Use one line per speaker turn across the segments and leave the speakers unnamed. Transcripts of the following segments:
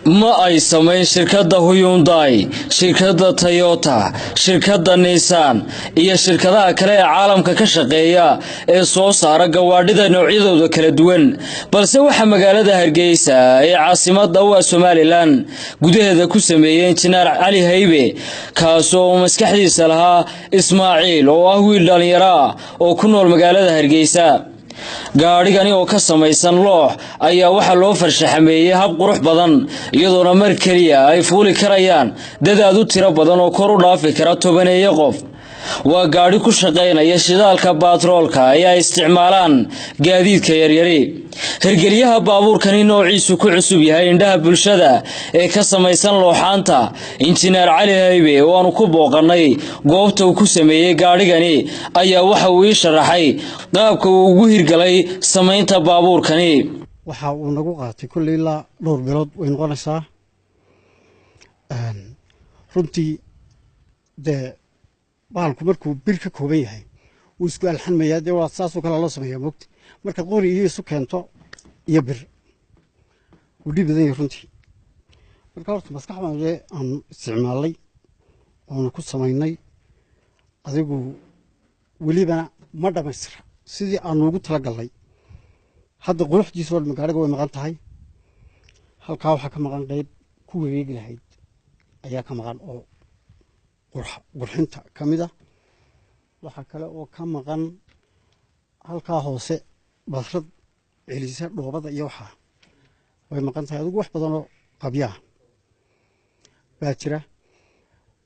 ma ay samayn shirkadda Hyundai, shirkadda Toyota, shirkadda Nissan iyo shirkadaha kale ee caalamka ka shaqeeya ee soo saara gawaadhida noocyadooda kala duwan, balse waxa magaalada Hargeysa ee caasimadda u ah Somaliland gudaheeda ku sameeyay injineer Cali Haybe, kaas oo maskaxdiisa lahaa Ismaaciil oo ah wiil dhalinyaro ah oo ku nool magaalada Hargeysa. gaarigani oo ka samaysan loox ayaa waxa loo farshaxameeyay hab qurux badan iyadoo mar kaliya ay fuuli karayaan dad aad u tiro badan oo kor u dhaafi kara 12 qof. waa gaari ku shaqeynaya shidaalka baatroolka ay isticmaalaan gaadiidka yaryari. hirgeliyaha baabuurkani noociisu ku cusub yahay indhaha bulshada ee ka samaysan looxaanta injineer Cali Haybe oo aanu ku booqanay goobta uu ku sameeyay gaarigani ayaa waxa uu ii sharaxay qaabka uu ugu hirgalay samaynta baabuurkani.
waxa uu nagu qaatay kulli ilaa dhowr bilood way noqonaysaa runtii baalku markuu bir ka kooban yahay uu isku alxanmayaa dee waa saasoo kale loo sameeyaa moogta marka qori iyo isu keento iyo bir uu dhib badan yahay runtii. marka horta maskaxdaan aan isticmaalay oona ku samaynay adigu weliba ma dhamaystira sidii aan ugu talagalnay. hadda quruxdiisa oo gaariga way maqan tahay, halkaa waxaa ka maqan qayb ku wareegi lahayd ayaa ka maqan oo qurxinta ka mid ah. waxa kale oo ka maqan halkaa hoose basrad celisa dhoobada iyo waxa way maqan tahay. adigu wax badan oo qabyaa baa jira.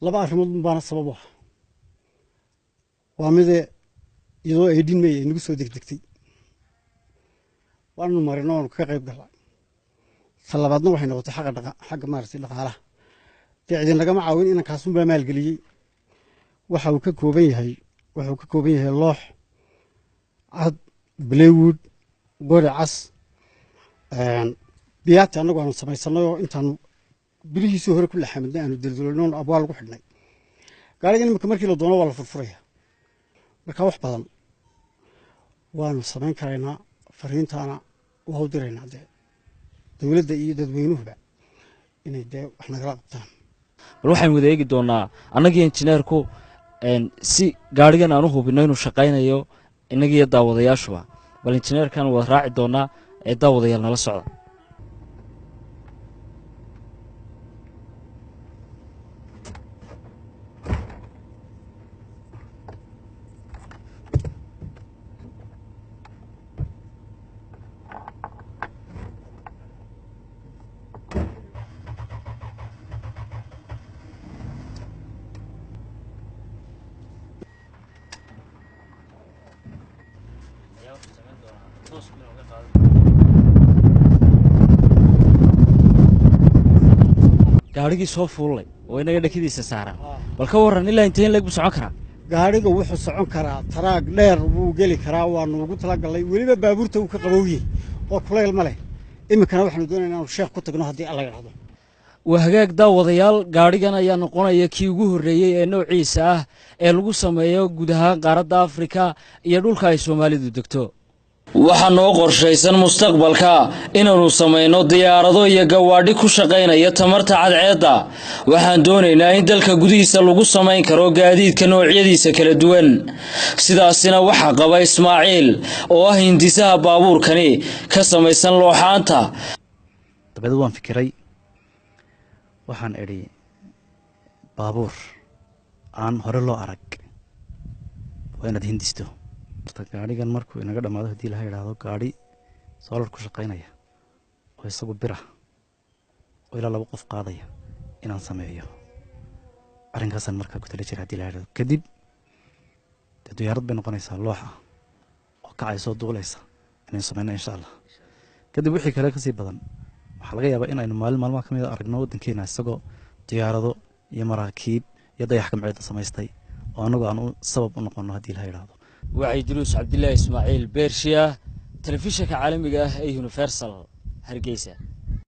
laba arrimood baana sabab ah. waa mid iyadoo ay dhinmay nagu soo degdegtay waanu marino oo ka qayb galay. talabaadna waxay noqotay xagga maartay dhaqaalaha cidina lagama caawin inaan kaasun baa maalgeliyay. waxa uu ka kooban yahay loox cad, plywood, gori cas, biyaati anagu aanu samaysanay oo intaanu bilihiisii hore ku laxamadnay aanu daldaloon abwaal lagu xidhnay. gaarigan imika markii la doono waa la furfuraya. marka wax badan waanu samayn karaynaa. fariintaana waa u diraynaa dowladda iyo dadweynuhuba inay wax nagala qabtaan.
bal waxaan wada eegi doonaa annagii injineerku si gaarigan aan u hubino inuu shaqaynayo inagii daawadayaashuba. bal injineerkan wada raaci doonaa ee daawadayaal nala socda. gaarigii soo fuulay oo inaga dhakidiisa saaran bal ka waran ilaa intee lag socon karaa.
gaariga wuxuu socon karaa taraag dheer buu geli karaa. waanu ugu talagalay weliba baabuurta uu ka qabowiyey oo kulayl ma leh. imikana waxaanu doonaynaa inaanu sheekh ku tagno haddii alla yidhaahdo.
waa hagaag daawadayaal, gaarigan ayaa noqonaya kii ugu horreeyey ee noociisa ah ee lagu sameeyo guud ahaan qaaradda Afrika iyo dhulka ay Soomaalidu degto. waxaa noo qorshaysan mustaqbalka inaanu samayno diyaarado iyo gawaadhi ku shaqaynaya tamarta cadceedda. waxaan doonaynaa in dalka gudihiisa lagu samayn karo gaadiidka noocyadiisa kala duwan. sidaasina waxa qaba Ismaaciil oo ah hindisaha baabuurkani ka samaysan looxaanta.
dabadii waan fikiray, waxaan idhi baabuur aan hore loo arag waa inaad hindisto. gaarigan markuu inaga dhamaado haddii la yidhaahdo gaari soolar ku shaqaynaya oo isagu bira oo ilaa 2 qof qaadaya inaan sameeyo arrinkaasan markaa ku tala jira haddii la yidhaahdo. kadib diyaarad bay noqonaysaa loox ah oo kacayso duulaysa inaan samayno insha Allah. kadib wixii kale ka sii badan waxaa laga yaabaa in aynu maalmaha kamid ah aragno waddankeena isagoo diyaarado iyo maraakiib iyo dayax gacmeed samaystay oo anagu aan sabab u noqono haddii la yidhaahdo.
وعي دروس عبد الله إسماعيل بيرشيا تلفزيون عالمي Universal هرقيسة.